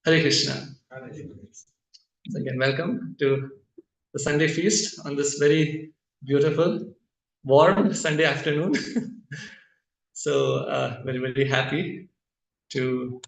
Hare Krishna. Again, welcome to the Sunday feast on this very beautiful, warm Sunday afternoon. So, very, very happy to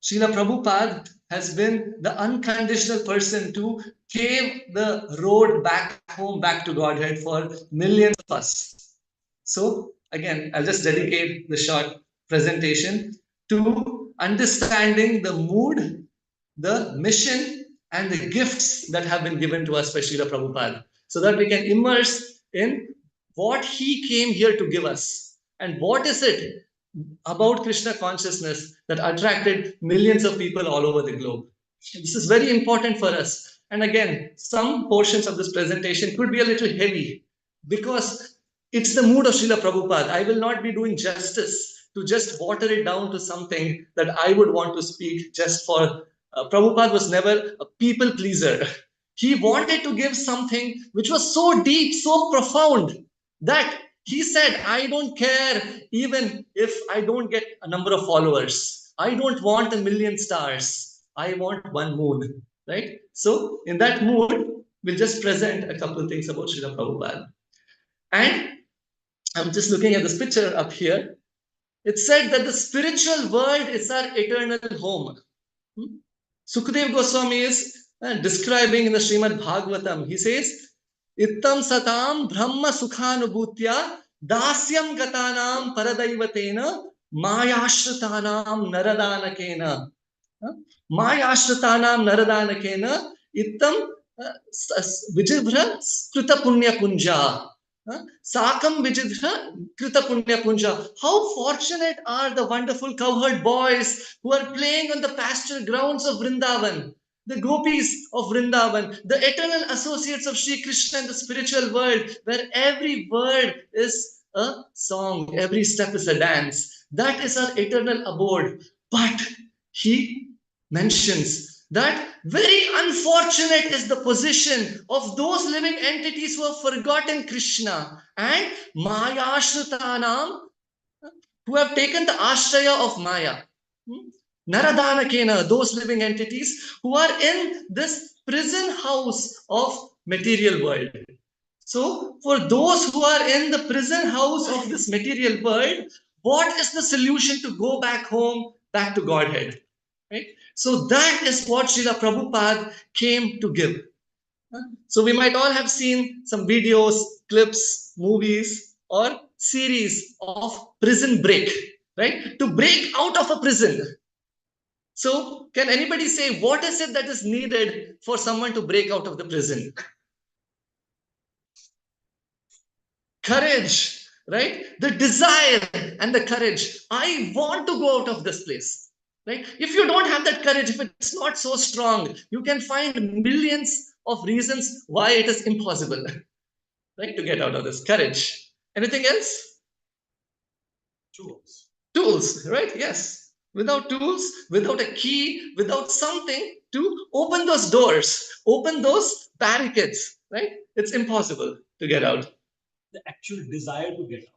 Srila Prabhupada has been the unconditional person to pave the road back home, back to Godhead for millions of us. So, again, I'll just dedicate the short presentation to understanding the mood, the mission, and the gifts that have been given to us by Srila Prabhupada, so that we can immerse in what he came here to give us and what is it about Krishna consciousness that attracted millions of people all over the globe. This is very important for us. And again, some portions of this presentation could be a little heavy because it's the mood of Srila Prabhupada. I will not be doing justice to just water it down to something that I would want to speak just for. Prabhupada was never a people pleaser. He wanted to give something which was so deep, so profound that he said, I don't care even if I don't get a number of followers. I don't want 1,000,000 stars. I want one moon, right? So in that mood, we'll just present a couple of things about Srila Prabhupada. And I'm just looking at this picture up here. It said that the spiritual world is our eternal home. Sukadev Goswami is describing in the Srimad Bhagavatam. He says, Ittam satam brahma sukhanubhutya dasyam gatanam paradaivatena mayashritanam naradanakena. Mayashritanam naradanakena ittam vijibhra skrita punya punja. Sakam vijidha krita punya punja. How fortunate are the wonderful cowherd boys who are playing on the pasture grounds of Vrindavan, the gopis of Vrindavan, the eternal associates of Sri Krishna in the spiritual world, where every word is a song, every step is a dance. That is our eternal abode. But he mentions that very unfortunate is the position of those living entities who have forgotten Krishna and Mayashritanam, who have taken the ashraya of Maya. Naradanakena, those living entities who are in this prison house of material world. So for those who are in the prison house of this material world, what is the solution to go back home, back to Godhead? Right? So that is what Srila Prabhupada came to give. So we might all have seen some videos, clips, movies, or series of prison break, right? To break out of a prison. So can anybody say what is it that is needed for someone to break out of the prison? Courage, right? The desire and the courage. I want to go out of this place. Right? If you don't have that courage, if it's not so strong, you can find millions of reasons why it is impossible, right, to get out of this. Courage. Anything else? Tools. Tools, right? Yes. Without tools, without a key, without something to open those doors, open those barricades, right? It's impossible to get out. the actual desire to get out.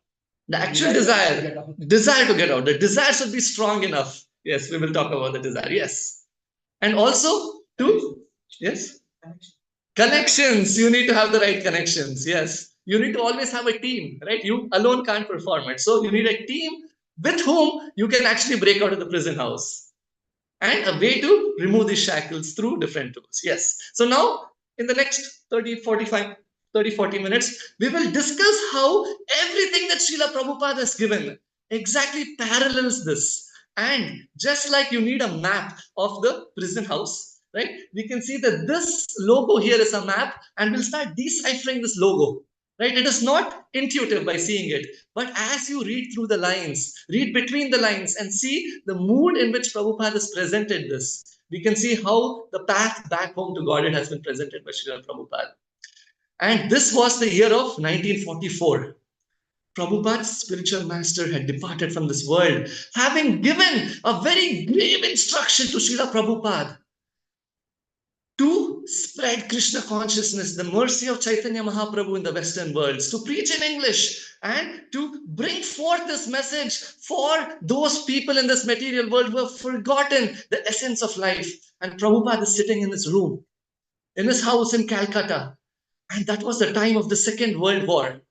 The actual desire to get out. The desire should be strong enough. Yes, we will talk about the desire. Yes. And also to, yes, connections. You need to have the right connections. Yes. You need to always have a team, right? You alone can't perform it. So you need a team with whom you can actually break out of the prison house. And a way to remove these shackles through different tools. Yes. So now in the next 40 minutes, we will discuss how everything that Srila Prabhupada has given exactly parallels this. And just like you need a map of the prison house, right? We can see that this logo here is a map, and we'll start deciphering this logo. Right? It is not intuitive by seeing it, but as you read through the lines, read between the lines, and see the mood in which Prabhupada has presented this, we can see how the path back home to Godhead has been presented by Srila Prabhupada. And this was the year of 1944. Prabhupada's spiritual master had departed from this world, having given a very grave instruction to Srila Prabhupada to spread Krishna consciousness, the mercy of Chaitanya Mahaprabhu in the Western worlds, to preach in English and to bring forth this message for those people in this material world who have forgotten the essence of life. And Prabhupada is sitting in his room, in his house in Calcutta. And that was the time of the Second World War.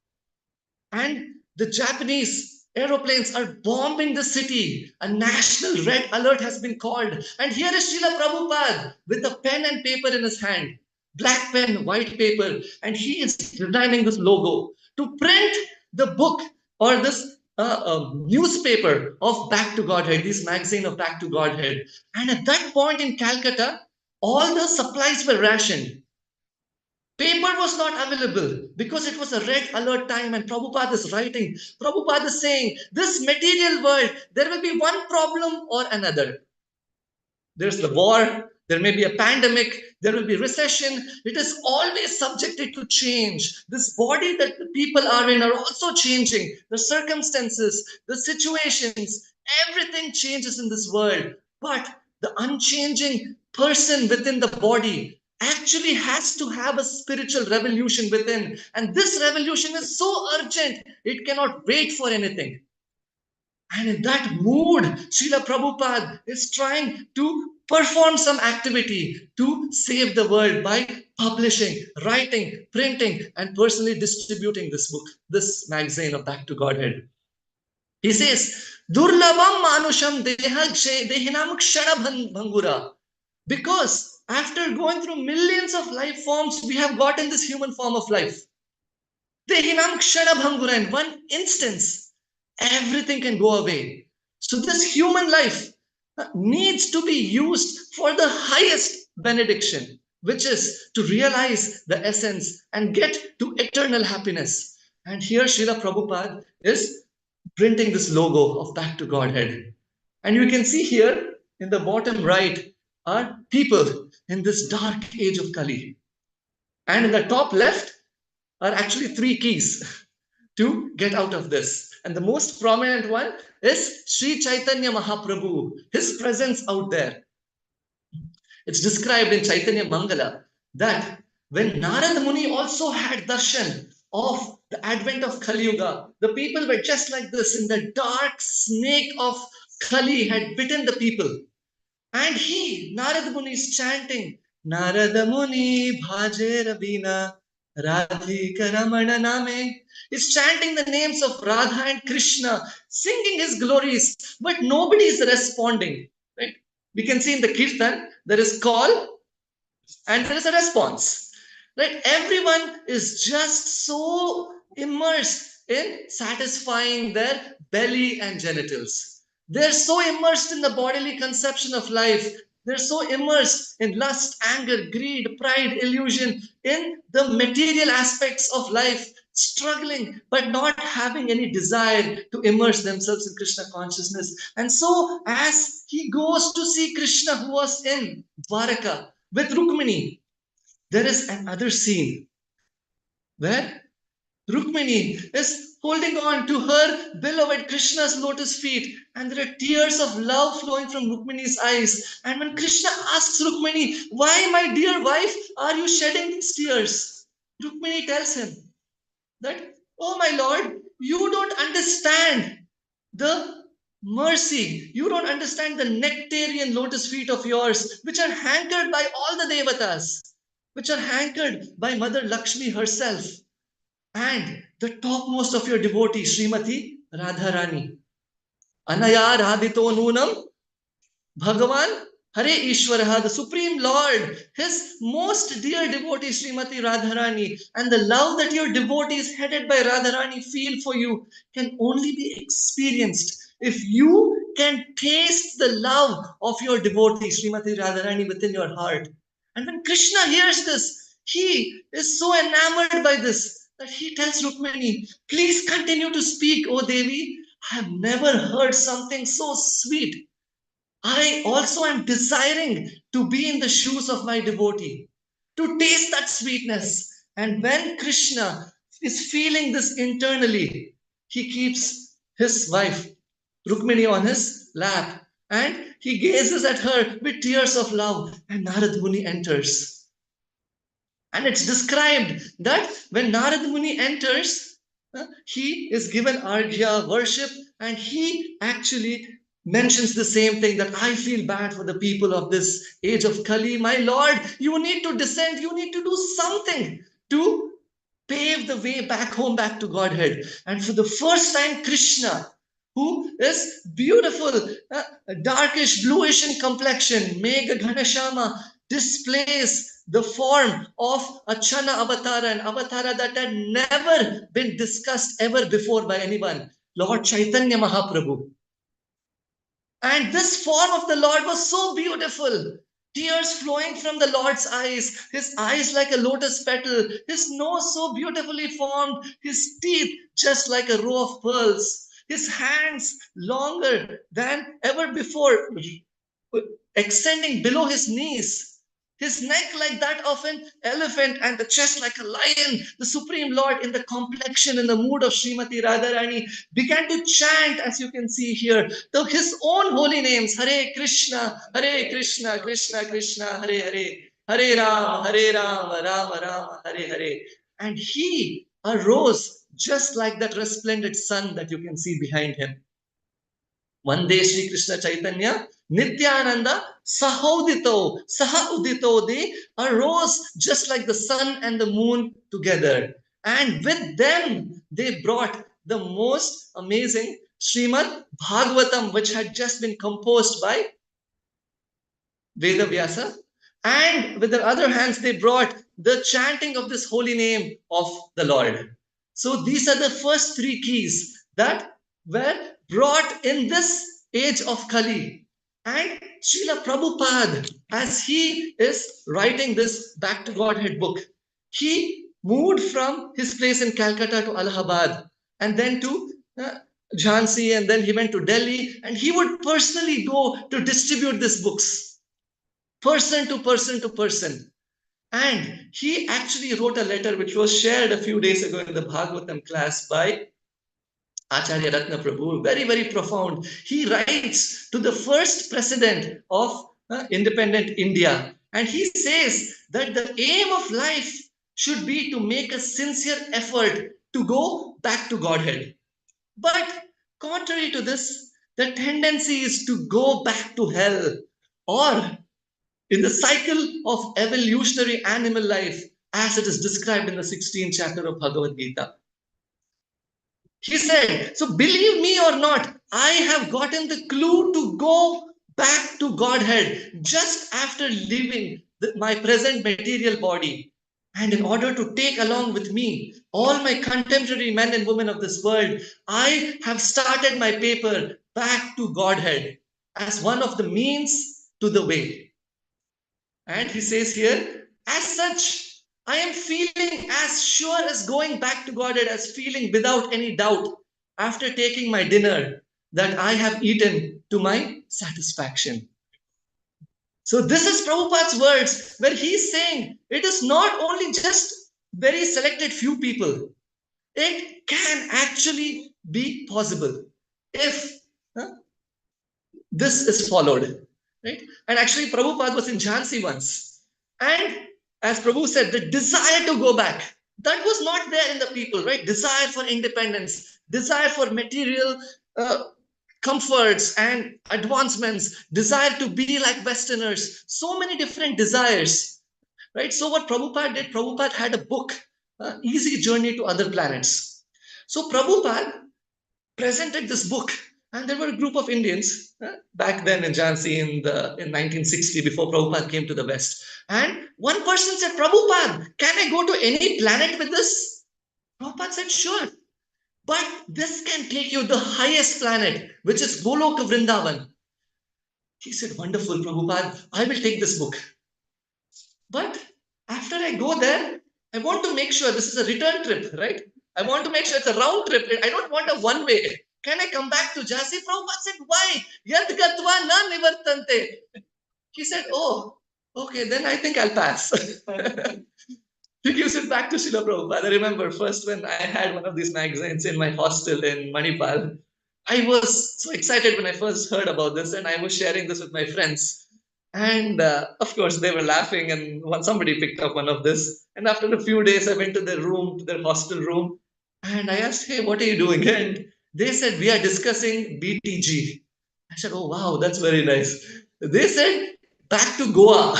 And the Japanese aeroplanes are bombing the city. A national red alert has been called. And here is Srila Prabhupada with a pen and paper in his hand. Black pen, white paper. And he is designing this logo to print the book or this newspaper of Back to Godhead, this magazine of Back to Godhead. And at that point in Calcutta, all the supplies were rationed. Paper was not available because it was a red alert time, and Prabhupada is writing. Prabhupada is saying, this material world, there will be one problem or another. There's the war, there may be a pandemic, there will be recession. It is always subjected to change. This body that the people are in are also changing. The circumstances, the situations, everything changes in this world. But the unchanging person within the body actually has to have a spiritual revolution within. And this revolution is so urgent, it cannot wait for anything. And in that mood, Srila Prabhupada is trying to perform some activity to save the world by publishing, writing, printing, and personally distributing this book, this magazine of Back to Godhead. He says, Durlabam Manusham Dehinam Kshana Bhangura. Because after going through millions of life forms, we have gotten this human form of life. Dehinam Kshana Bhangura. In one instance, everything can go away. So this human life needs to be used for the highest benediction, which is to realize the essence and get to eternal happiness. And here Srila Prabhupada is printing this logo of Back to Godhead. And you can see here in the bottom right are people in this dark age of Kali. And in the top left are actually three keys to get out of this. And the most prominent one is Sri Chaitanya Mahaprabhu, his presence out there. It's described in Chaitanya Mangala that when Narad Muni also had darshan of the advent of Kali Yuga, the people were just like this, in the dark snake of Kali had bitten the people. And he, Narad Muni, is chanting, Narada Muni Bhaje Rabina Radhika Ramana Name. He's chanting the names of Radha and Krishna, singing his glories, but nobody is responding. Right? We can see in the Kirtan, there is call and there is a response. Right? Everyone is just so immersed in satisfying their belly and genitals. They're so immersed in the bodily conception of life. They're so immersed in lust, anger, greed, pride, illusion, in the material aspects of life, struggling but not having any desire to immerse themselves in Krishna consciousness. And so, as he goes to see Krishna, who was in Dwaraka with Rukmini, there is another scene where Rukmini is holding on to her beloved Krishna's lotus feet, and there are tears of love flowing from Rukmini's eyes. And when Krishna asks Rukmini, why, my dear wife, are you shedding these tears? Rukmini tells him that Oh my Lord, you don't understand the mercy. You don't understand the nectarian lotus feet of yours, which are hankered by all the devatas, which are hankered by Mother Lakshmi herself, and the topmost of your devotee, Srimati Radharani. Anaya Radhito Nunam Bhagavan Hare Ishwaraha, the Supreme Lord, His most dear devotee Srimati Radharani, and the love that your devotees headed by Radharani feel for you can only be experienced if you can taste the love of your devotee Srimati Radharani within your heart. And when Krishna hears this, he is so enamored by this that he tells Rukmini, please continue to speak, O Devi. I have never heard something so sweet. I also am desiring to be in the shoes of my devotee, to taste that sweetness. And when Krishna is feeling this internally, he keeps his wife, Rukmini, on his lap and he gazes at her with tears of love. And Narad Muni enters. And it's described that when Narad Muni enters, he is given arghya, worship, and he actually mentions the same thing that I feel bad for the people of this age of Kali. My Lord, you need to descend, you need to do something to pave the way back home, back to Godhead. And for the first time, Krishna, who is beautiful, darkish, bluish in complexion, Megha Ghanashama, displays the form of a Chana avatar, an avatar that had never been discussed ever before by anyone, Lord Chaitanya Mahaprabhu. And this form of the Lord was so beautiful. Tears flowing from the Lord's eyes, his eyes like a lotus petal, his nose so beautifully formed, his teeth just like a row of pearls, his hands longer than ever before, extending below his knees. His neck like that of an elephant and the chest like a lion. The Supreme Lord, in the complexion, in the mood of Srimati Radharani, began to chant, as you can see here, his own holy names, Hare Krishna, Krishna Krishna, Hare Hare, Hare Ram, Rama Rama, Hare Hare. And he arose just like that resplendent sun that you can see behind him. One day Sri Krishna Chaitanya, Nityananda, Saha Udito, they arose just like the sun and the moon together. And with them, they brought the most amazing Srimad Bhagavatam, which had just been composed by Veda Vyasa. And with their other hands, they brought the chanting of this holy name of the Lord. So these are the first three keys that were brought in this age of Kali. And Srila Prabhupada, as he is writing this Back to Godhead book, he moved from his place in Calcutta to Allahabad and then to Jhansi, and then he went to Delhi, and he would personally go to distribute these books, person to person to person. And he actually wrote a letter which was shared a few days ago in the Bhagavatam class by Acharya Ratna Prabhu, very, very profound. He writes to the first president of independent India, and he says that the aim of life should be to make a sincere effort to go back to Godhead. But contrary to this, the tendency is to go back to hell, or in the cycle of evolutionary animal life, as it is described in the 16th chapter of Bhagavad Gita. He said, so believe me or not, I have gotten the clue to go back to Godhead just after leaving my present material body. And in order to take along with me all my contemporary men and women of this world, I have started my paper Back to Godhead as one of the means to the way. And he says here, as such, I am feeling as sure as going back to Godhead as feeling without any doubt after taking my dinner that I have eaten to my satisfaction. So this is Prabhupada's words where he's saying it is not only just very selected few people. It can actually be possible if this is followed. Right? And actually Prabhupada was in Jhansi once. And as Prabhu said, the desire to go back, That was not there in the people, right? Desire for independence, desire for material comforts and advancements, desire to be like Westerners, so many different desires, right? So what Prabhupada did, Prabhupada had a book, Easy Journey to Other Planets. So Prabhupada presented this book, and there were a group of Indians back then in Jhansi in 1960, before Prabhupada came to the West. And one person said, Prabhupada, can I go to any planet with this? Prabhupada said, sure. But this can take you the highest planet, which is Goloka Vrindavan. He said, wonderful, Prabhupada, I will take this book. But after I go there, I want to make sure this is a return trip, right? I want to make sure it's a round trip. I don't want a one way. Can I come back to Jhansi? Prabhupada said, why? Yad gatva na nivartante. He said, oh, okay, then I think I'll pass. He gives it back to Srila Prabhupada. I remember first when I had one of these magazines in my hostel in Manipal, I was so excited when I first heard about this, and I was sharing this with my friends. And of course, they were laughing, and somebody picked up one of this. And after a few days, I went to their room, to their hostel room, and I asked, hey, what are you doing? And they said, we are discussing BTG. I said, oh, wow, that's very nice. They said, back to Goa.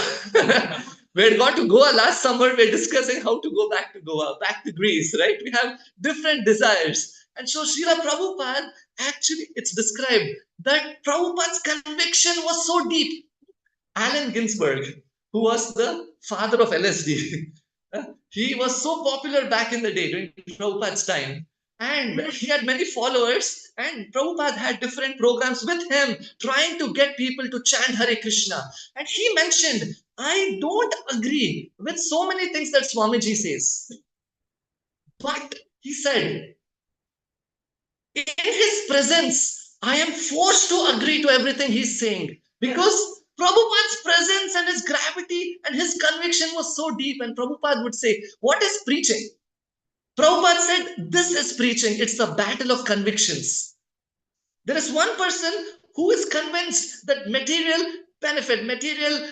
We had gone to Goa last summer. We're discussing how to go back to Goa, back to Greece, right? We have different desires. And so Srila Prabhupada, actually, it's described that Prabhupada's conviction was so deep. Allen Ginsberg, who was the father of LSD, he was so popular back in the day during Prabhupada's time. And he had many followers, and Prabhupada had different programs with him, trying to get people to chant Hare Krishna. And he mentioned, I don't agree with so many things that Swamiji says. But he said, in his presence, I am forced to agree to everything he's saying. Because Prabhupada's presence and his gravity and his conviction was so deep. And Prabhupada would say, what is preaching? Prabhupada said, this is preaching. It's the battle of convictions. There is one person who is convinced that material benefit, material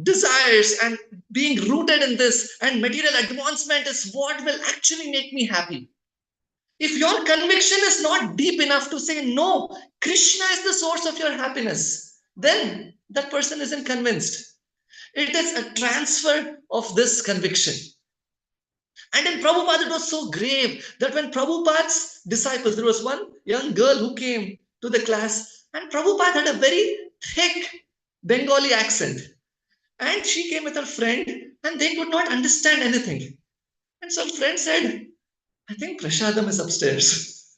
desires, and being rooted in this and material advancement is what will actually make me happy. If your conviction is not deep enough to say, no, Krishna is the source of your happiness, then that person isn't convinced. It is a transfer of this conviction. And in Prabhupada, it was so grave that when Prabhupada's disciples, there was one young girl who came to the class, and Prabhupada had a very thick Bengali accent. And she came with her friend, and they could not understand anything. And some friend said, I think Prashadam is upstairs.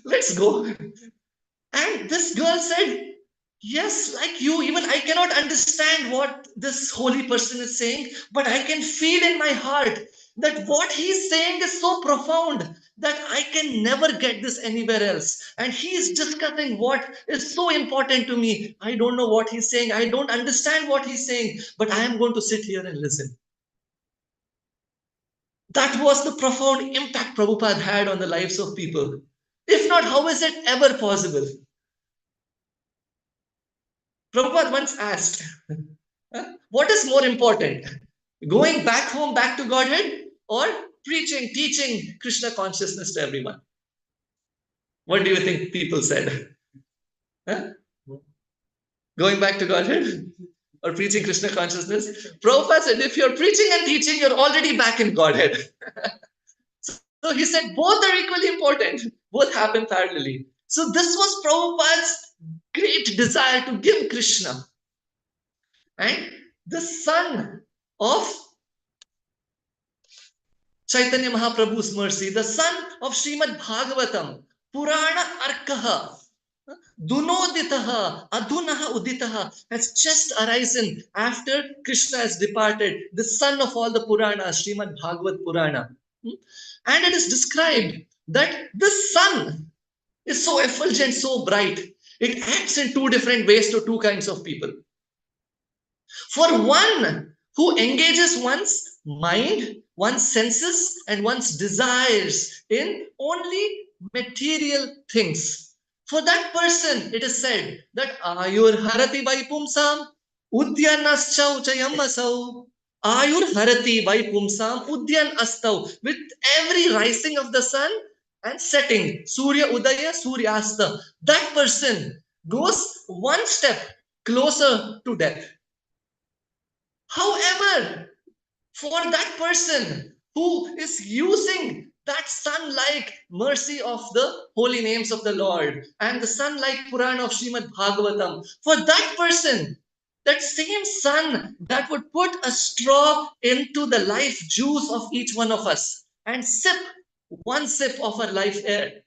Let's go. And this girl said, yes, like you, even I cannot understand what this holy person is saying, but I can feel in my heart that what he's saying is so profound that I can never get this anywhere else. And he's discussing what is so important to me. I don't know what he's saying. I don't understand what he's saying, but I am going to sit here and listen. That was the profound impact Prabhupada had on the lives of people. If not, how is it ever possible? Prabhupada once asked, what is more important? Going back home, back to Godhead, or preaching, teaching Krishna consciousness to everyone? What do you think people said? Huh? Going back to Godhead or preaching Krishna consciousness? Prabhupada said, if you're preaching and teaching, you're already back in Godhead. So he said, both are equally important. Both happen parallelly. So this was Prabhupada's great desire to give Krishna. And the son of Chaitanya Mahaprabhu's mercy, the son of Srimad Bhagavatam, Purana Arkaha, Dunoditaha, Adunaha Uditaha, has just arisen after Krishna has departed, the son of all the Puranas, Srimad Bhagavat Purana. And it is described that this sun is so effulgent, so bright. It acts in two different ways to two kinds of people. For one who engages one's mind, one's senses, and one's desires in only material things. For that person, it is said that Ayur Harati Vaipumsam Udyanascha Uchayam Asau Ayur Harati by Pumsam Udyan Astav. With every rising of the sun and setting, Surya Udaya, Surya Asta, that person goes one step closer to death. However, for that person who is using that sun-like mercy of the holy names of the Lord and the sun-like Purana of Srimad Bhagavatam, for that person, that same sun that would put a straw into the life juice of each one of us and sip one sip of our life air,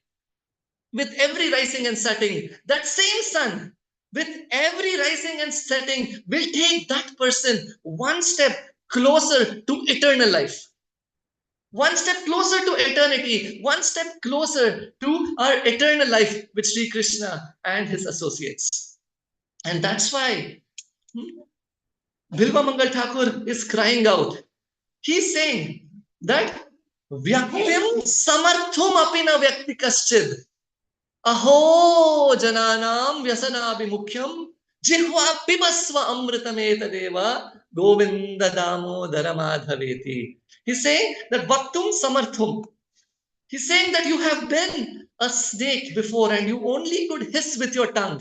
with every rising and setting, that same sun, with every rising and setting, will take that person one step closer to eternal life, one step closer to eternity, one step closer to our eternal life with Sri Krishna and his associates. And that's why Bilva Mangal Thakur is crying out. He's saying that Vyaktim samarthum apina vyakti kaschid. Aho jananam vyasanabimukyam jihva pibasva amritametadeva govinda damodara madhaveti. He's saying that vaktum samarthum. He's saying that you have been a snake before and you only could hiss with your tongue.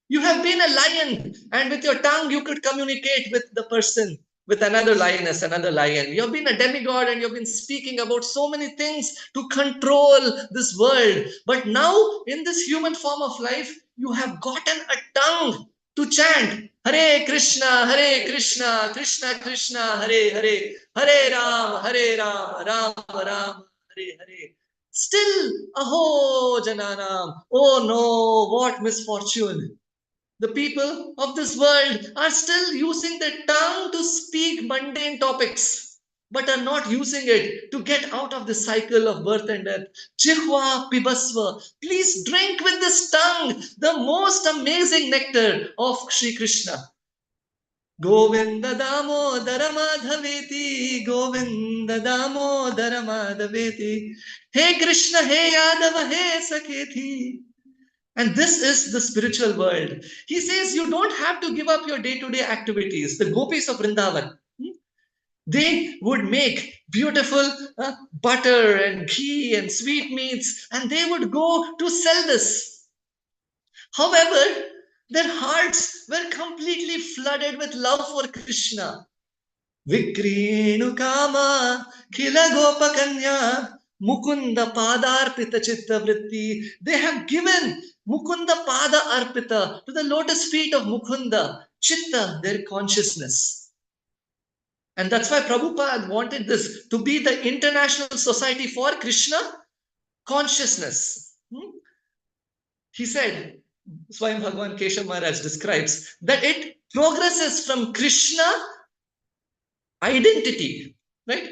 You have been a lion, and with your tongue you could communicate with the person, with another lioness, another lion. You have been a demigod and you've been speaking about so many things to control this world. But now, in this human form of life, you have gotten a tongue to chant Hare Krishna, Krishna Krishna, Hare Hare, Hare Ram, Ram Ram, Hare Hare. Still, aho jananam, oh no, what misfortune. The people of this world are still using their tongue to speak mundane topics, but are not using it to get out of the cycle of birth and death. Jihva pibasva. Please drink with this tongue the most amazing nectar of Sri Krishna. Govinda Damodara Madhaveti, Govinda Damodara Madhaveti. Hey Krishna, hey Yadava, hey Sakethi. And this is the spiritual world. He says you don't have to give up your day-to-day activities. The gopis of Vrindavan, they would make beautiful butter and ghee and sweetmeats, and they would go to sell this. However, their hearts were completely flooded with love for Krishna. Vikrinu kama khila gopakanya Mukunda Padarpita Chitta Vritti. They have given Mukunda Pada Arpita to the lotus feet of Mukunda, Chitta, their consciousness. And that's why Prabhupada wanted this to be the International Society for Krishna Consciousness. He said, Swayam Bhagavan Keshav Maharaj describes that it progresses from Krishna identity, right?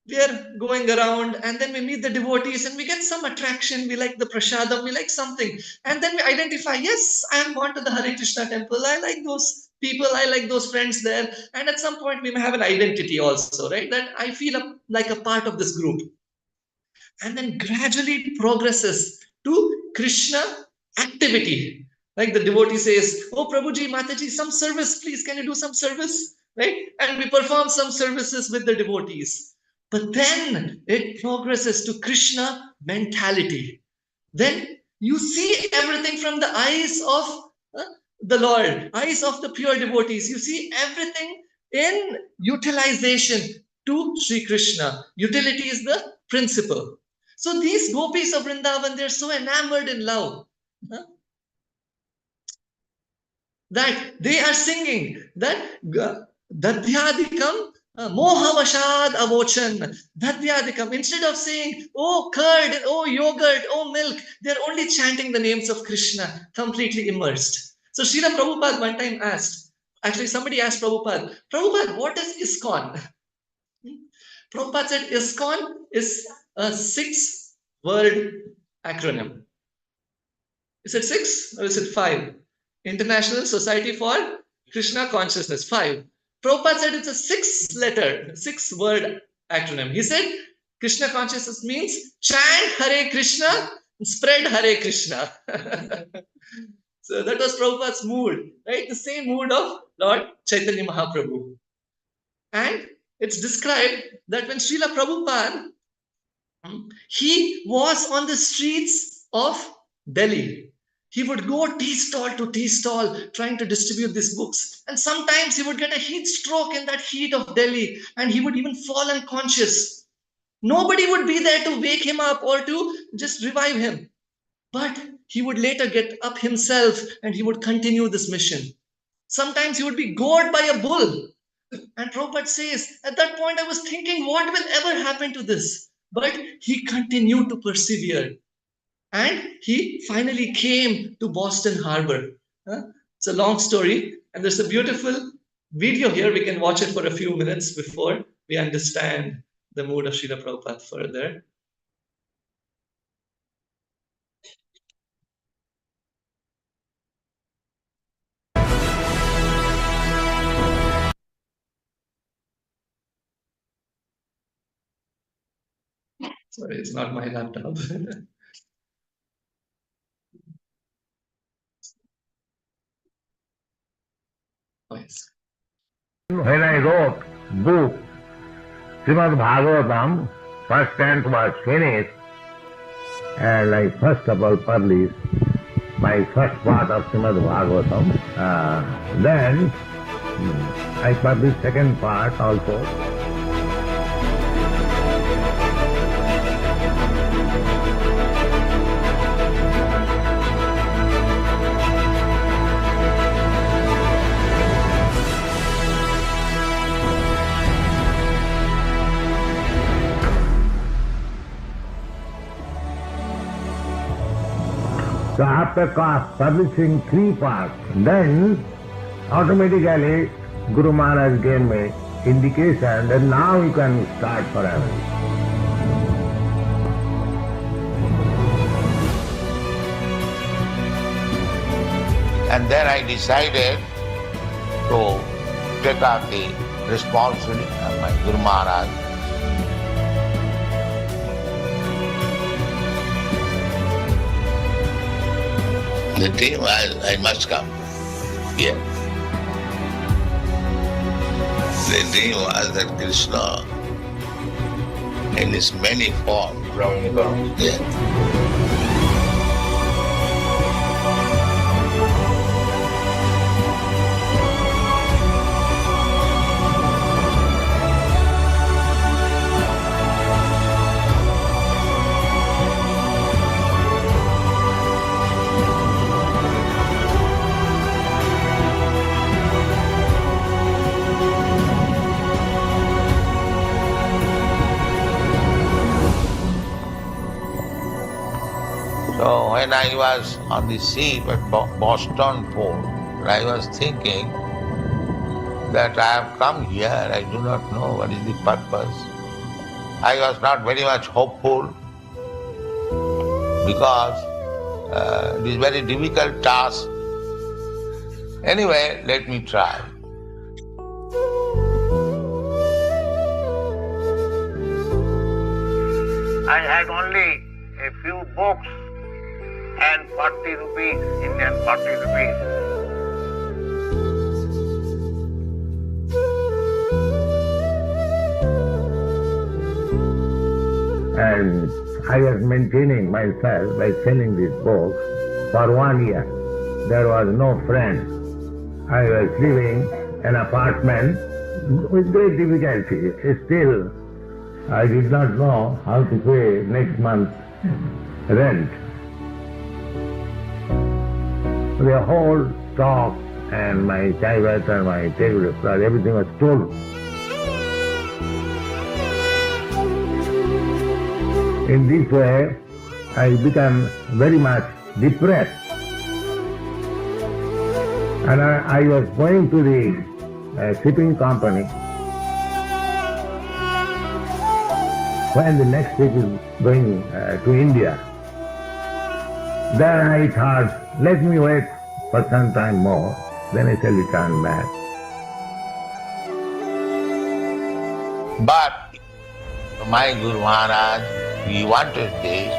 We are going around and then we meet the devotees and we get some attraction. We like the prasadam, we like something. And then we identify, yes, I have gone to the Hare Krishna temple. I like those people. I like those friends there. And at some point we may have an identity also, right? That I feel like a part of this group. And then gradually it progresses to Krishna activity. Like the devotee says, oh Prabhuji, Mataji, some service, please. Can you do some service? Right? And we perform some services with the devotees. But then it progresses to Krishna mentality. Then you see everything from the eyes of the Lord, eyes of the pure devotees. You see everything in utilization to Sri Krishna. Utility is the principle. So these gopis of Vrindavan, they're so enamored in love that they are singing that Dadyadikam Mohavashad Avochan. Dadyadikam. Instead of saying, oh curd, oh yogurt, oh milk, they're only chanting the names of Krishna, completely immersed. So Srila Prabhupada one time asked, actually somebody asked Prabhupada, Prabhupada, what is ISKCON? Prabhupada said ISKCON is a 6-word acronym. Is it 6 or is it 5? International Society for Krishna Consciousness, 5. Prabhupada said it's a 6-letter, 6-word acronym. He said Krishna consciousness means chant Hare Krishna and spread Hare Krishna. So that was Prabhupada's mood, right? The same mood of Lord Chaitanya Mahaprabhu. And it's described that when Srila Prabhupada, he was on the streets of Delhi. He would go tea stall to tea stall trying to distribute these books. And sometimes he would get a heat stroke in that heat of Delhi and he would even fall unconscious. Nobody would be there to wake him up or to just revive him. But he would later get up himself and he would continue this mission. Sometimes he would be gored by a bull. And Prabhupada says, at that point, I was thinking, what will ever happen to this? But he continued to persevere. And he finally came to Boston Harbor. It's a long story. And there's a beautiful video here. We can watch it for a few minutes before we understand the mood of Srila Prabhupada further. Sorry, it's not my laptop. Oh, yes. When I wrote book Srimad Bhagavatam, first tenth was finished, and I first of all published my first part of Srimad Bhagavatam. Then I published second part also. So after publishing three parts, then automatically Guru Maharaj gave me indication that now you can start forever. And then I decided to take up the responsibility of my Guru Maharaj. The dream was, I must come here. The dream was that Krishna, in his many forms, So when I was on the sea at Boston port, I was thinking that I have come here, I do not know what is the purpose. I was not very much hopeful because it is very difficult task. Anyway, let me try. I had only a few books and 40 rupees, Indian 40 rupees. And I was maintaining myself by selling these books for 1 year. There was no friend. I was living in an apartment with great difficulty. Still, I did not know how to pay next month's rent. The whole stock and my chai water, my table cloth, everything was stolen. In this way, I became very much depressed. And I was going to the shipping company when the next ship is going to India. Then I thought, let me wait for some time more, then I shall return back. But my Guru Maharaj, he wanted this.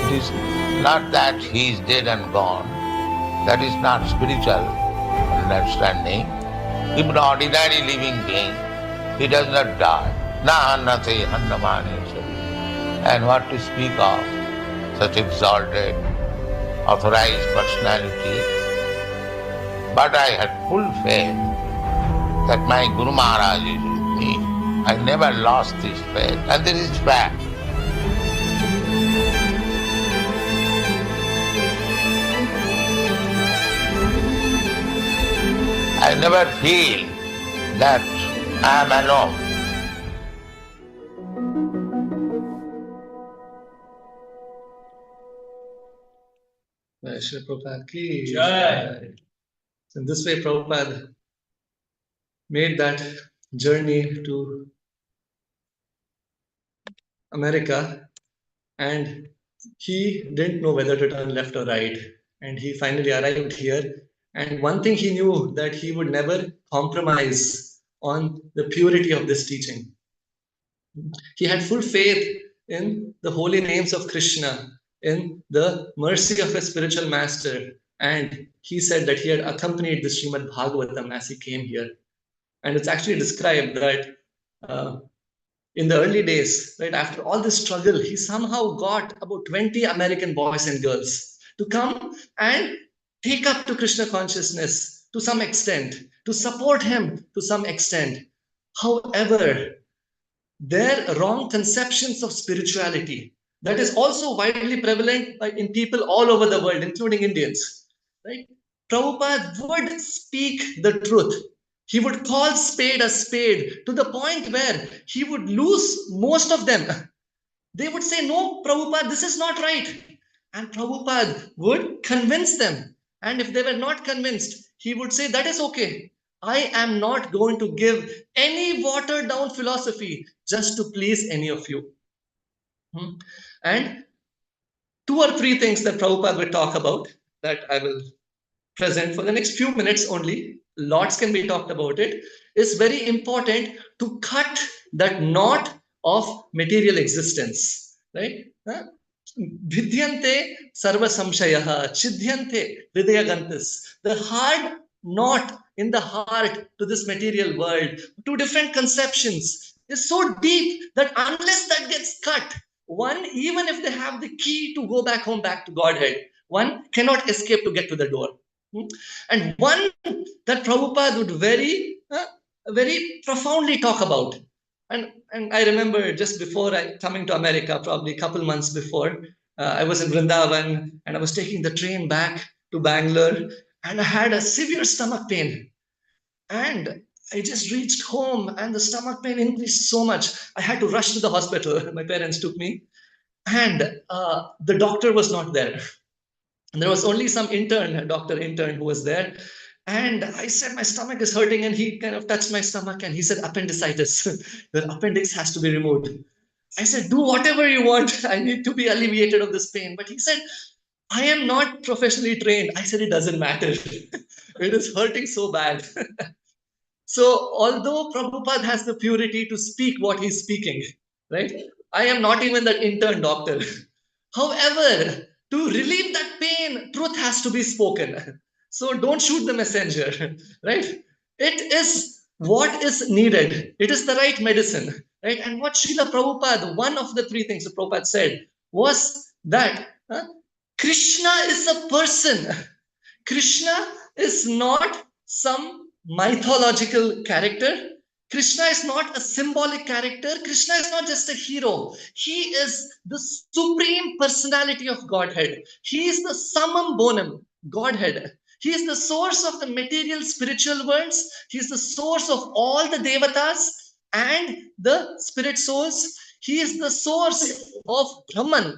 It is not that he is dead and gone. That is not spiritual understanding. Even ordinary living being, he does not die. Nahannate hannamani sari. And what to speak of such exalted, authorized personality? But I had full faith that my Guru Maharaj is with me. I never lost this faith, and this is fact. I never feel that I am alone. Shri Prabhupada ki Jai. So in this way, Prabhupada made that journey to America, and he didn't know whether to turn left or right. And he finally arrived here. And one thing he knew, that he would never compromise on the purity of this teaching. He had full faith in the holy names of Krishna, in the mercy of his spiritual master. And he said that he had accompanied the Srimad Bhagavatam as he came here. And it's actually described that in the early days, right after all this struggle, he somehow got about 20 American boys and girls to come and take up to Krishna consciousness to some extent, to support him to some extent. However, their wrong conceptions of spirituality, that is also widely prevalent in people all over the world, including Indians, right? Prabhupada would speak the truth. He would call spade a spade, to the point where he would lose most of them. They would say, no, Prabhupada, this is not right. And Prabhupada would convince them. And if they were not convinced, he would say, that is okay. I am not going to give any watered down philosophy just to please any of you. And 2 or 3 things that Prabhupada will talk about, that I will present for the next few minutes only. Lots can be talked about it. Is very important to cut that knot of material existence, right? Vidhyante sarva samshayaha, chidhyante hridayagantis. The hard knot in the heart to this material world, to different conceptions, is so deep that unless that gets cut, one, even if they have the key to go back home, back to Godhead, one cannot escape to get to the door. And one that Prabhupada would very profoundly talk about. And I remember just before coming to America, probably a couple months before, I was in Vrindavan and I was taking the train back to Bangalore, and I had a severe stomach pain. And I just reached home and the stomach pain increased so much. I had to rush to the hospital. My parents took me, and the doctor was not there. And there was only some doctor intern who was there. And I said, my stomach is hurting. And he kind of touched my stomach and he said, appendicitis. The appendix has to be removed. I said, do whatever you want. I need to be alleviated of this pain. But he said, I am not professionally trained. I said, it doesn't matter. It is hurting so bad. So although Prabhupada has the purity to speak what he's speaking, right? I am not even that intern doctor. However, to relieve that pain, truth has to be spoken. So don't shoot the messenger, right? It is what is needed. It is the right medicine, right? And what Srila Prabhupada, one of the 3 things that Prabhupada said was that Krishna is a person. Krishna is not some mythological character. Krishna is not a symbolic character. Krishna is not just a hero. He is the supreme personality of Godhead. He is the summum bonum, Godhead. He is the source of the material spiritual worlds. He is the source of all the devatas and the spirit souls. He is the source of Brahman.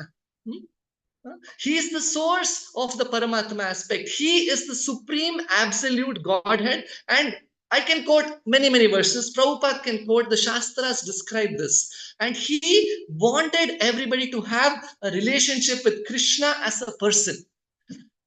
He is the source of the Paramatma aspect. He is the supreme absolute Godhead. And I can quote many, many verses. Prabhupada can quote, the Shastras describe this. And he wanted everybody to have a relationship with Krishna as a person.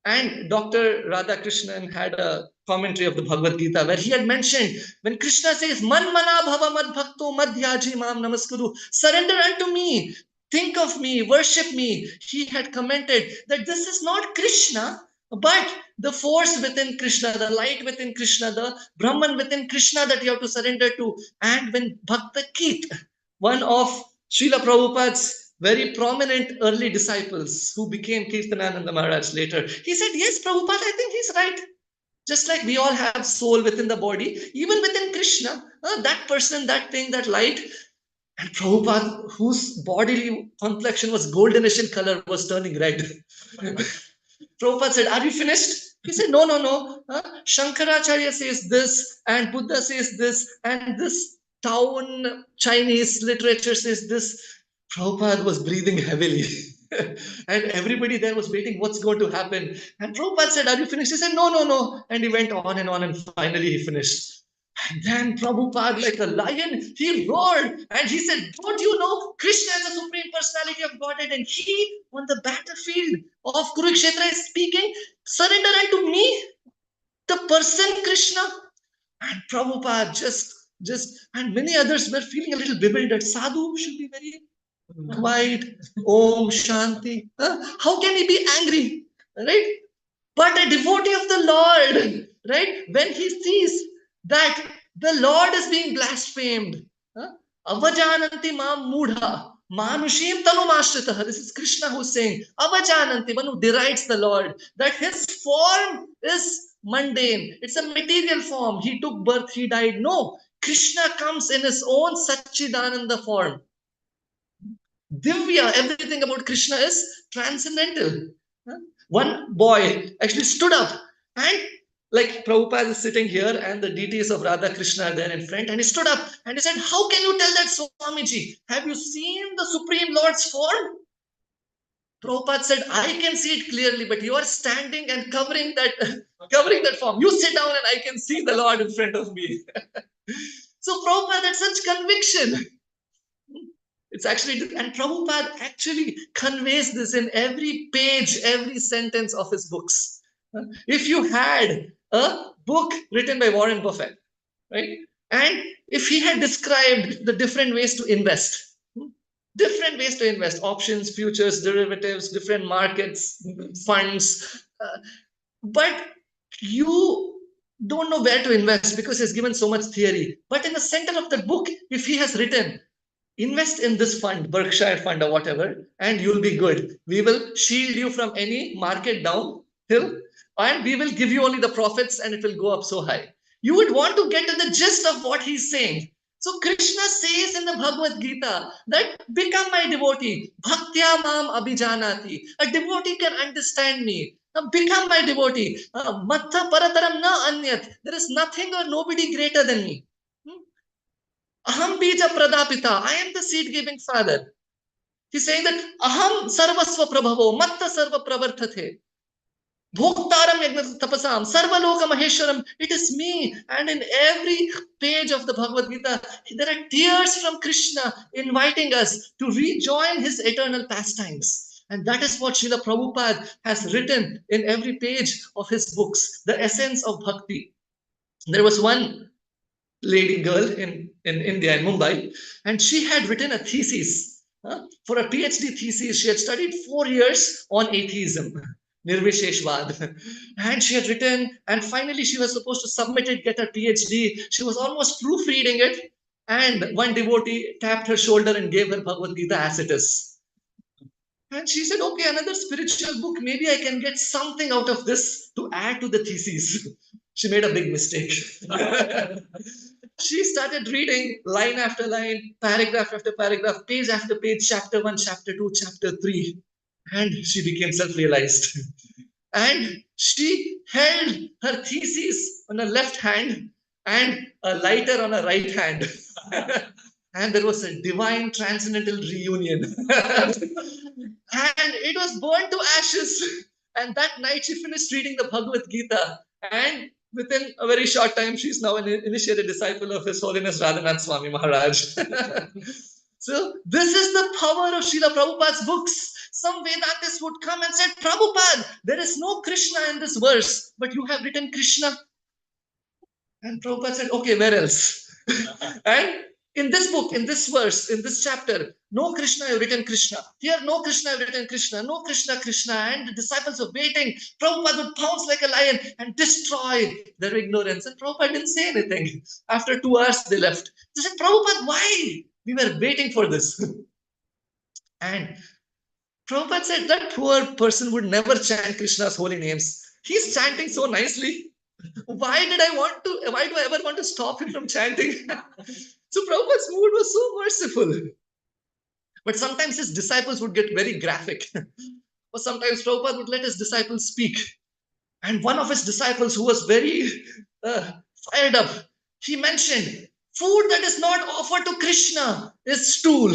And Dr. Radhakrishnan had a commentary of the Bhagavad Gita where he had mentioned, when Krishna says, Man mana bhava mad bhakto madhyaji mam namaskuru, surrender unto me, think of me, worship me. He had commented that this is not Krishna, But the force within Krishna, the light within Krishna, the Brahman within Krishna that you have to surrender to. And when Bhakta Keet, one of Srila Prabhupada's very prominent early disciples who became Kirtanananda Maharaj later, he said, yes, Prabhupada, I think he's right. Just like we all have soul within the body, even within Krishna, that person, that thing, that light. And Prabhupada, whose bodily complexion was goldenish in color, was turning red. Prabhupada said, are you finished? He said, no, no, no. Shankaracharya says this, and Buddha says this, and this town Chinese literature says this. Prabhupada was breathing heavily. And everybody there was waiting, what's going to happen? And Prabhupada said, are you finished? He said, no, no, no. And he went on, and finally he finished. And then Prabhupada, like a lion, he roared and he said, don't you know Krishna is the Supreme Personality of Godhead, and he on the battlefield of Kurukshetra is speaking, surrender unto me, the person Krishna. And Prabhupada just, and many others were feeling a little bewildered. Sadhu should be very quiet. Om Shanti. How can he be angry? Right? But a devotee of the Lord, right? When he sees that the Lord is being blasphemed, avajananti mam mudha, manushim tanumashritah. This is Krishna who's saying, avajananti, one who derides the Lord, that his form is mundane. It's a material form. He took birth, he died. No, Krishna comes in his own Satchidananda form. Divya, everything about Krishna is transcendental. One boy actually stood up, and like Prabhupada is sitting here and the deities of Radha Krishna are there in front, and he stood up and he said, how can you tell that, Swamiji? Have you seen the Supreme Lord's form? Prabhupada said, I can see it clearly, but you are standing and covering that form. You sit down and I can see the Lord in front of me. So Prabhupada had such conviction. It's actually, and Prabhupada actually conveys this in every page, every sentence of his books. If you had a book written by Warren Buffett, right? And if he had described the different ways to invest, options, futures, derivatives, different markets, funds, but you don't know where to invest because he's given so much theory. But in the center of the book, if he has written, invest in this fund, Berkshire fund or whatever, and you'll be good. We will shield you from any market downhill, and we will give you only the profits and it will go up so high. You would want to get to the gist of what he's saying. So Krishna says in the Bhagavad Gita that become my devotee. Bhaktya mam abhijanati. A devotee can understand me. Now become my devotee. Mattha parataram na anyat. There is nothing or nobody greater than me. Aham bija pradapita. I am the seed-giving father. He's saying that aham sarvasva prabhavo matta sarva pravartate. Bhoktaram yagna tapasam sarvaloka maheshwaram. It is me. And in every page of the Bhagavad Gita, there are tears from Krishna inviting us to rejoin his eternal pastimes. And that is what Srila Prabhupada has written in every page of his books, the essence of bhakti. There was one lady girl in India, in Mumbai, and she had written a thesis. For a PhD thesis, she had studied 4 years on atheism, Nirvisheshvad. And she had written, and finally she was supposed to submit it, get her PhD. She was almost proofreading it, and one devotee tapped her shoulder and gave her Bhagavad Gita as it is. And she said, okay, another spiritual book, maybe I can get something out of this to add to the thesis. She made a big mistake. She started reading line after line, paragraph after paragraph, page after page, chapter 1, chapter 2, chapter 3. And she became self-realized. And she held her thesis on her left hand and a lighter on her right hand. And there was a divine transcendental reunion. And it was burned to ashes. And that night she finished reading the Bhagavad Gita. And within a very short time, she's now an initiated disciple of His Holiness Radhanath Swami Maharaj. So this is the power of Srila Prabhupada's books. Some Vedantists would come and said, Prabhupada, there is no Krishna in this verse, but you have written Krishna. And Prabhupada said, okay, where else? And in this book, in this verse, in this chapter, no Krishna, you've written Krishna. Here, no Krishna, you've written Krishna. No Krishna, Krishna. And the disciples were waiting. Prabhupada would pounce like a lion and destroy their ignorance. And Prabhupada didn't say anything. After 2 hours, they left. They said, Prabhupada, why? We were waiting for this. And Prabhupada said that poor person would never chant Krishna's holy names. He's chanting so nicely. Why do I ever want to stop him from chanting? So Prabhupada's mood was so merciful. But sometimes his disciples would get very graphic. Or sometimes Prabhupada would let his disciples speak. And one of his disciples who was very fired up, he mentioned, food that is not offered to Krishna is stool.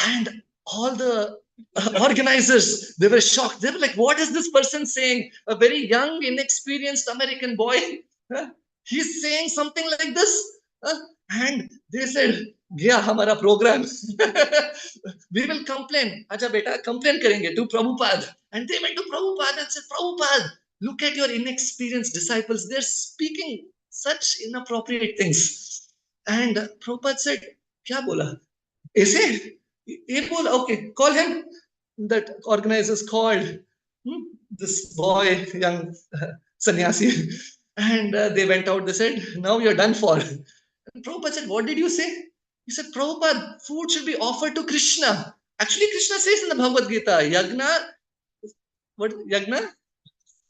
And all the organizers, they were shocked. They were like, what is this person saying? A very young, inexperienced American boy. He's saying something like this. And they said, yeah, hamara program. We will complain. Acha beta, complain karenge to Prabhupada. And they went to Prabhupada and said, Prabhupada, look at your inexperienced disciples. They're speaking such inappropriate things. And Prabhupada said, kya bola? Aise? Okay, call him. That organizers called this boy, young sannyasi, and they went out. They said, now you're done for. And Prabhupada said, what did you say? He said, Prabhupada, food should be offered to Krishna. Actually, Krishna says in the Bhagavad Gita, Yagna?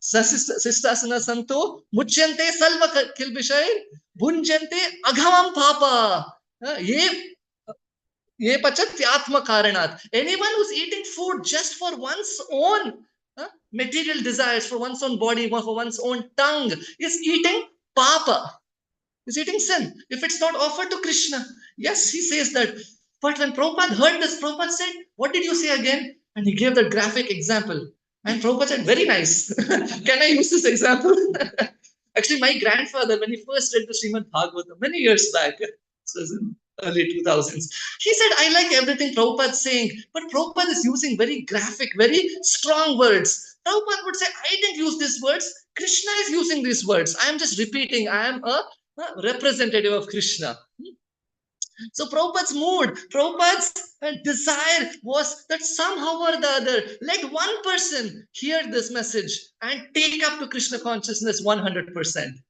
Sistasana santo, muchyante salva kilbishay, bhunjante aghamam papa. Anyone who's eating food just for one's own material desires, for one's own body, for one's own tongue, is eating papa, is eating sin. If it's not offered to Krishna. Yes, he says that. But when Prabhupada heard this, Prabhupada said, what did you say again? And he gave that graphic example. And Prabhupada said, very nice. Can I use this example? Actually, my grandfather, when he first read the Srimad Bhagavatam many years back, so in early 2000s, he said, I like everything Prabhupada is saying, but Prabhupada is using very graphic, very strong words. Prabhupada would say, I didn't use these words. Krishna is using these words. I am just repeating. I am a representative of Krishna. So Prabhupada's mood, Prabhupada's desire was that somehow or the other, let one person hear this message and take up to Krishna consciousness 100%.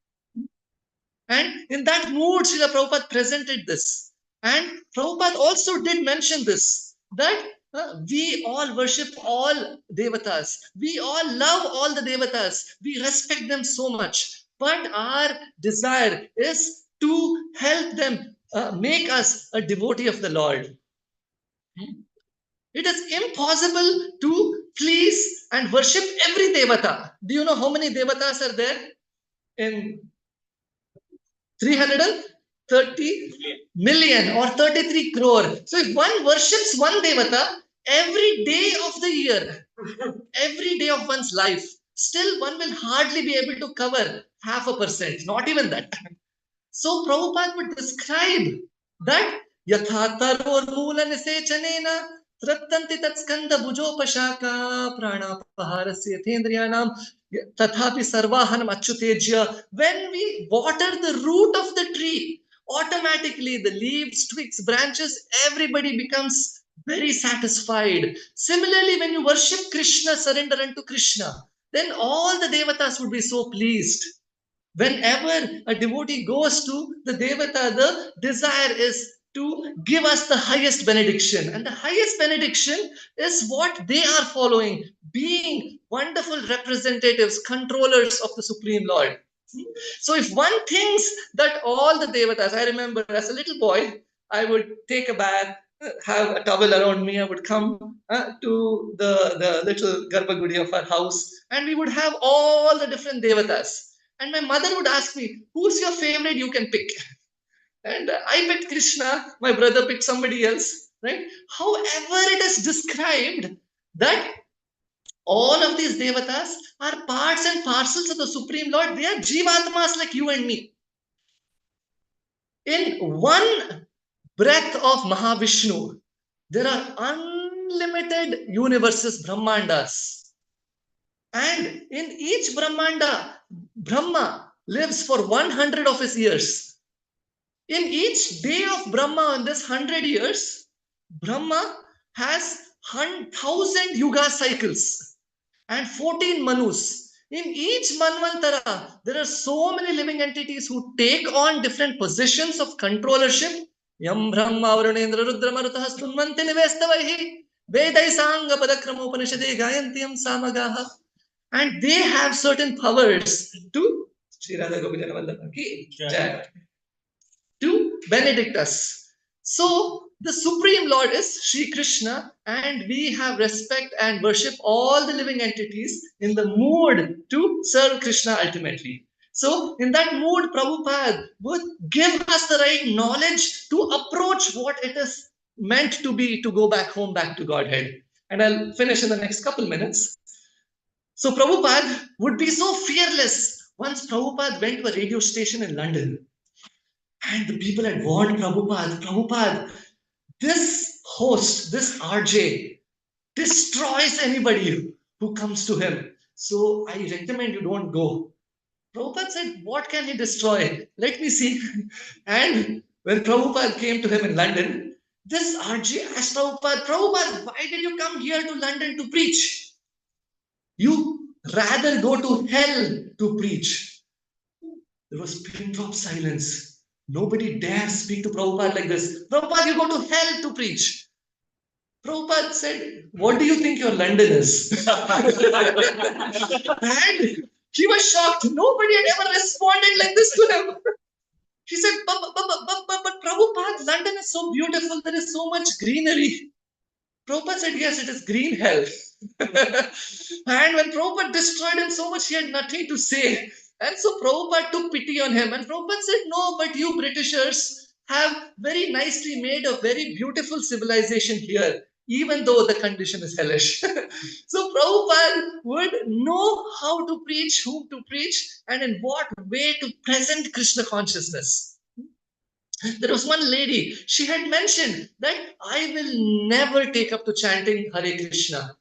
And in that mood, Srila Prabhupada presented this. And Prabhupada also did mention this, that we all worship all devatas. We all love all the devatas. We respect them so much. But our desire is to help them make us a devotee of the Lord. It is impossible to please and worship every devata. Do you know how many devatas are there? In 330 million or 33 crore. So if one worships one devata every day of the year, every day of one's life, still one will hardly be able to cover 0.5%, not even that. So Prabhupada would describe that yatha taror moola nisechanena trattanti tatskanda bhujopashaka pranapaharasya thendriyanam tathapi sarvahanam achyutejya. When we water the root of the tree, automatically the leaves, twigs, branches, everybody becomes very satisfied. Similarly, when you worship Krishna, surrender unto Krishna, then all the devatas would be so pleased. Whenever a devotee goes to the devata, the desire is to give us the highest benediction. And the highest benediction is what they are following, being wonderful representatives, controllers of the Supreme Lord. So if one thinks that all the devatas, I remember as a little boy, I would take a bath, have a towel around me, I would come to the little Garbhagudi of our house, and we would have all the different devatas. And my mother would ask me, who's your favorite you can pick? And I picked Krishna, my brother picked somebody else, right? However, it is described that all of these devatas are parts and parcels of the Supreme Lord. They are jivatmas like you and me. In one breath of Mahavishnu, there are unlimited universes, Brahmandas. And in each Brahmanda, Brahma lives for 100 of his years. In each day of Brahma in this 100 years, Brahma has 1,000 yuga cycles and 14 manus. In each manvantara, there are so many living entities who take on different positions of controllership. Yam Brahma Varunendra Rudra Marutah Stunvanti Nivestavaihi Vedai Sanga Padakramopanishade Gayantiyam Samagaha. And they have certain powers to Sri Radha Gopinana Vallabha ki Jai, to benedict us. So the Supreme Lord is Sri Krishna, and we have respect and worship all the living entities in the mood to serve Krishna ultimately. So in that mood, Prabhupada would give us the right knowledge to approach what it is meant to be, to go back home, back to Godhead. And I'll finish in the next couple minutes. So Prabhupada would be so fearless. Once Prabhupada went to a radio station in London, and the people had warned Prabhupada, this host, this RJ, destroys anybody who comes to him. So I recommend you don't go. Prabhupada said, what can he destroy? Let me see. And when Prabhupada came to him in London, this RJ asked Prabhupada, why did you come here to London to preach? You rather go to hell to preach. There was pin drop silence. Nobody dares speak to Prabhupada like this. Prabhupada, you go to hell to preach. Prabhupada said, what do you think your London is? And he was shocked. Nobody had ever responded like this to him. He said, but Prabhupada, London is so beautiful. There is so much greenery. Prabhupada said, yes, it is green hell. And when Prabhupada destroyed him so much, he had nothing to say. And so Prabhupada took pity on him. And Prabhupada said, no, but you Britishers have very nicely made a very beautiful civilization here, even though the condition is hellish. So Prabhupada would know how to preach, whom to preach, and in what way to present Krishna consciousness. There was one lady, she had mentioned that I will never take up to chanting Hare Krishna.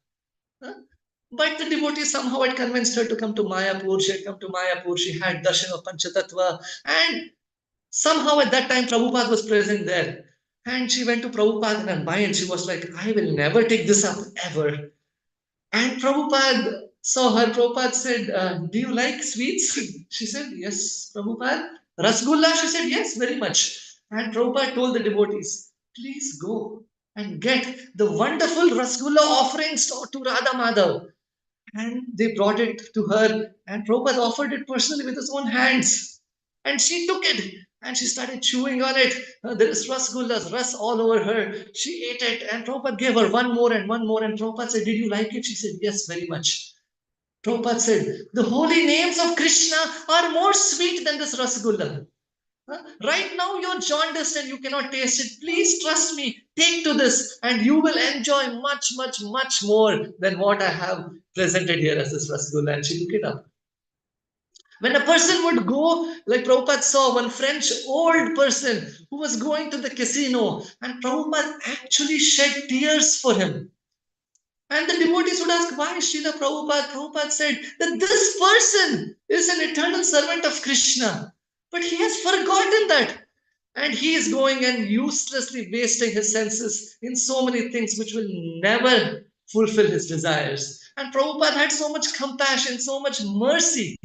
But the devotee somehow had convinced her to come to Mayapur. She had come to Mayapur, she had darshan of Panchatattva, and somehow at that time Prabhupada was present there. And she went to Prabhupada in her mind. She was like, I will never take this up ever. And Prabhupada saw her. Prabhupada said, do you like sweets? She said, yes, Prabhupada. Rasgulla? She said, yes, very much. And Prabhupada told the devotees, please go and get the wonderful Rasgulla offerings to Radha Madhav. And they brought it to her, and Prabhupada offered it personally with his own hands. And she took it and she started chewing on it. There is rasgullas, ras all over her. She ate it, and Prabhupada gave her one more and one more. And Prabhupada said, did you like it? She said, yes, very much. Prabhupada said, the holy names of Krishna are more sweet than this rasgulla. Right now you're jaundiced and you cannot taste it. Please trust me. Take to this and you will enjoy much, much, much more than what I have presented here as this rasgulla. And she took it up. When a person would go, like Prabhupada saw one French old person who was going to the casino, and Prabhupada actually shed tears for him. And the devotees would ask, why Srila Prabhupada? Prabhupada said that this person is an eternal servant of Krishna, but he has forgotten that. And he is going and uselessly wasting his senses in so many things which will never fulfill his desires. And Prabhupada had so much compassion, so much mercy.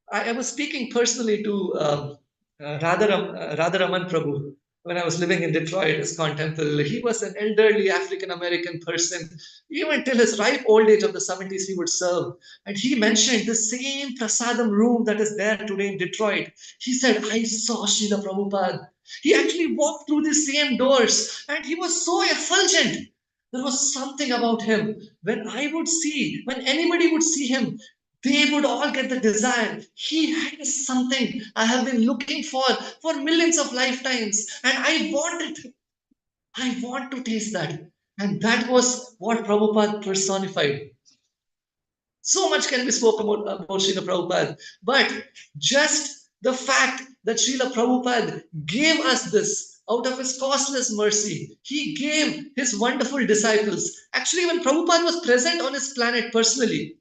I was speaking personally to Radharaman Prabhu when I was living in Detroit, ISKCON temple. He was an elderly African-American person. Even till his ripe old age of the 70s, he would serve. And he mentioned the same prasadam room that is there today in Detroit. He said, I saw Srila Prabhupada. He actually walked through the same doors and he was so effulgent. There was something about him. When anybody would see him, they would all get the desire. He had something I have been looking for millions of lifetimes, and I want it. I want to taste that. And that was what Prabhupada personified. So much can be spoken about Srila Prabhupada, but just the fact that Srila Prabhupada gave us this out of his costless mercy, he gave his wonderful disciples. Actually, when Prabhupada was present on his planet personally,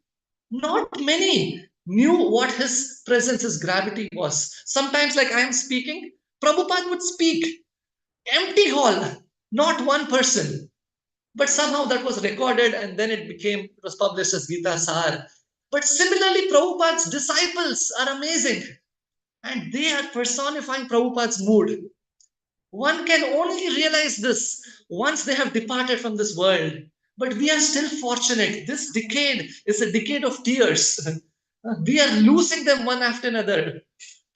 not many knew what his presence, his gravity was. Sometimes, like I am speaking, Prabhupada would speak, empty hall, not one person. But somehow that was recorded and then it was published as Gita Sar. But similarly, Prabhupada's disciples are amazing and they are personifying Prabhupada's mood. One can only realize this once they have departed from this world. But we are still fortunate. This decade is a decade of tears. We are losing them one after another.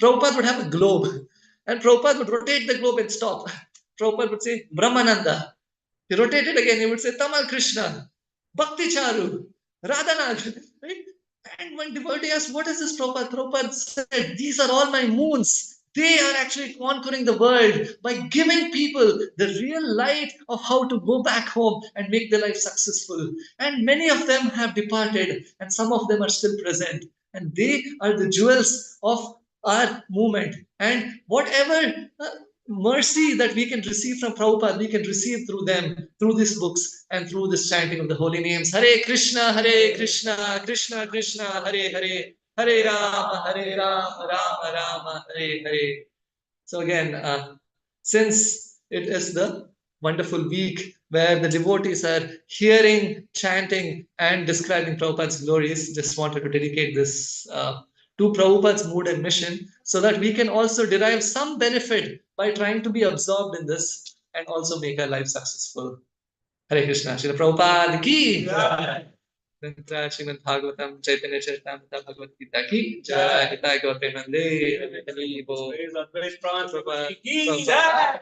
Prabhupada would have a globe, and Prabhupada would rotate the globe and stop. Prabhupada would say, Brahmananda. He rotated again, he would say, Tamal Krishna, Bhakti Charu, Radhanag. Right? And when devotee asked, what is this, Prabhupada? Prabhupada said, these are all my moons. They are actually conquering the world by giving people the real light of how to go back home and make their life successful. And many of them have departed, and some of them are still present. And they are the jewels of our movement. And whatever mercy that we can receive from Prabhupada, we can receive through them, through these books, and through this chanting of the holy names. Hare Krishna, Krishna Krishna, Hare Hare, Hare Rama, Rama Rama, Hare Hare. So again, since it is the wonderful week where the devotees are hearing, chanting, and describing Prabhupada's glories, just wanted to dedicate this to Prabhupada's mood and mission so that we can also derive some benefit by trying to be absorbed in this and also make our life successful. Hare Krishna. Srila Prabhupada ki jai. Srimad Bhagavatam Chaitanya Charitamrita Bhagavad Gita ki jai. Hita Gaur Premanande. Hari Bol. Prabhupada ki jai.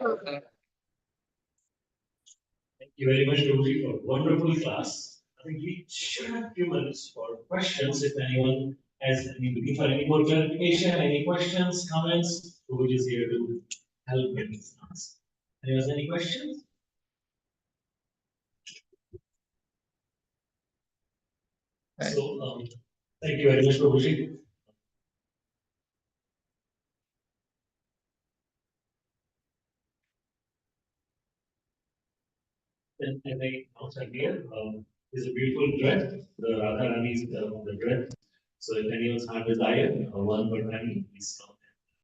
Thank you very much, Prabhuji, for a wonderful class. I think we should have a few minutes for questions if anyone has any looking for any more clarification, any questions, comments. Prabhuji is here to help with these answers. Anyone has any questions? So, thank you very much, Prabhuji. And I also here is a beautiful dress, the Radha Rani's the dress. So if anyone's heart desire, one but Rani, please come.